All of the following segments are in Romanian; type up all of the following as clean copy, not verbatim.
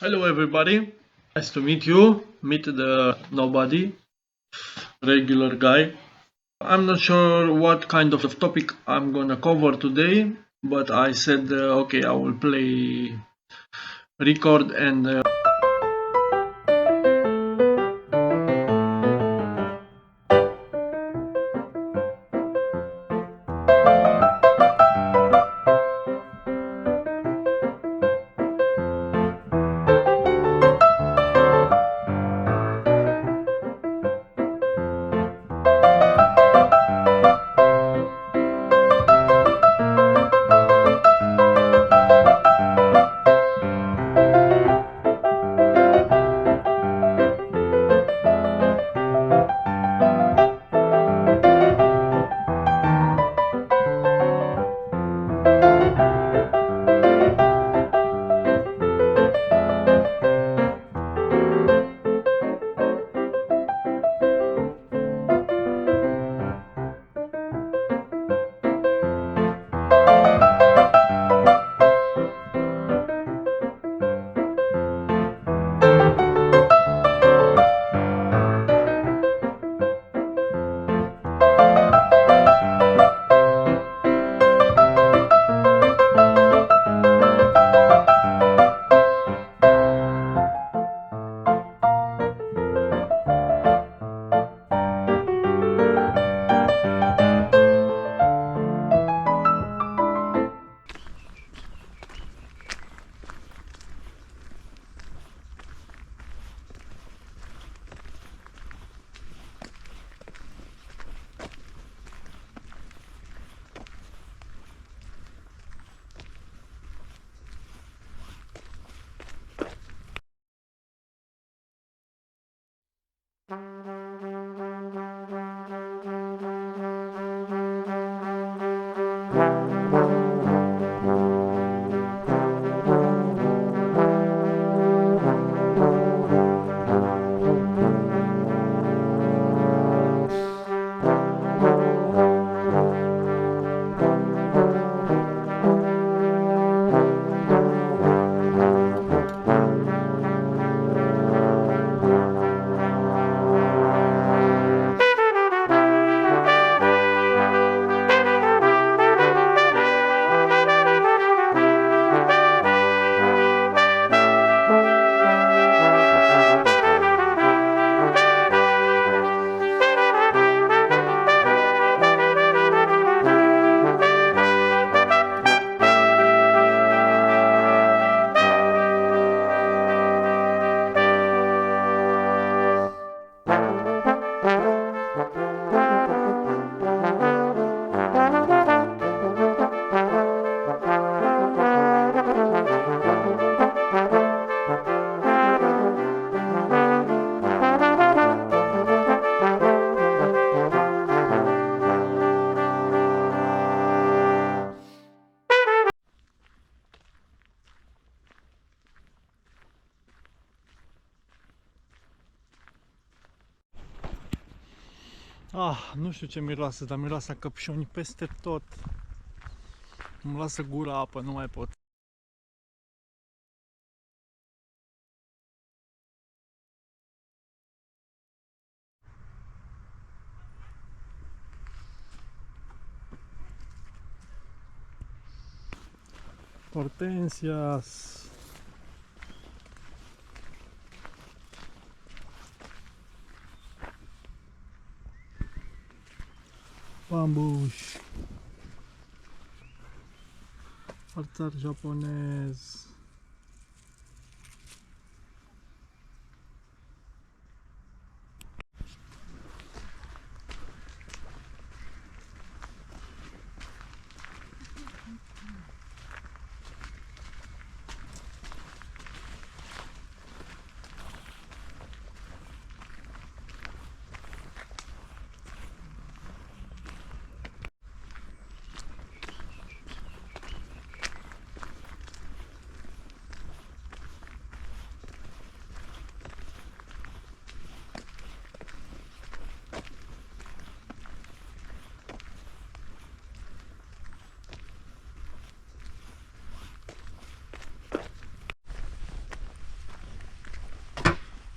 Hello everybody, nice to meet you. Meet the nobody, regular guy. I'm not sure what kind of topic I'm gonna cover today, but I said okay, I will play record and nu știu ce miroase, dar miroase a căpșuni peste tot. Îmi lasă gura apă, nu mai pot. Hortensias. Bambuș. Arțar japonez.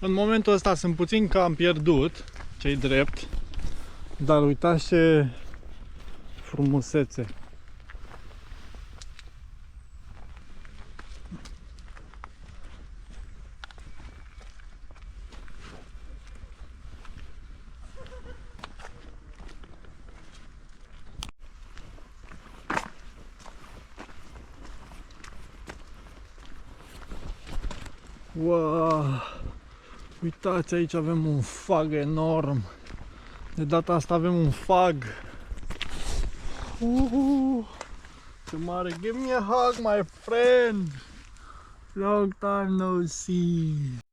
În momentul ăsta sunt puțin cam pierdut, ce-i drept, dar uitați ce frumusețe. Wow! Uitați, aici avem un fag enorm. De data asta avem un fag. Ce mare! Give me a hug, my friend! Long time no see!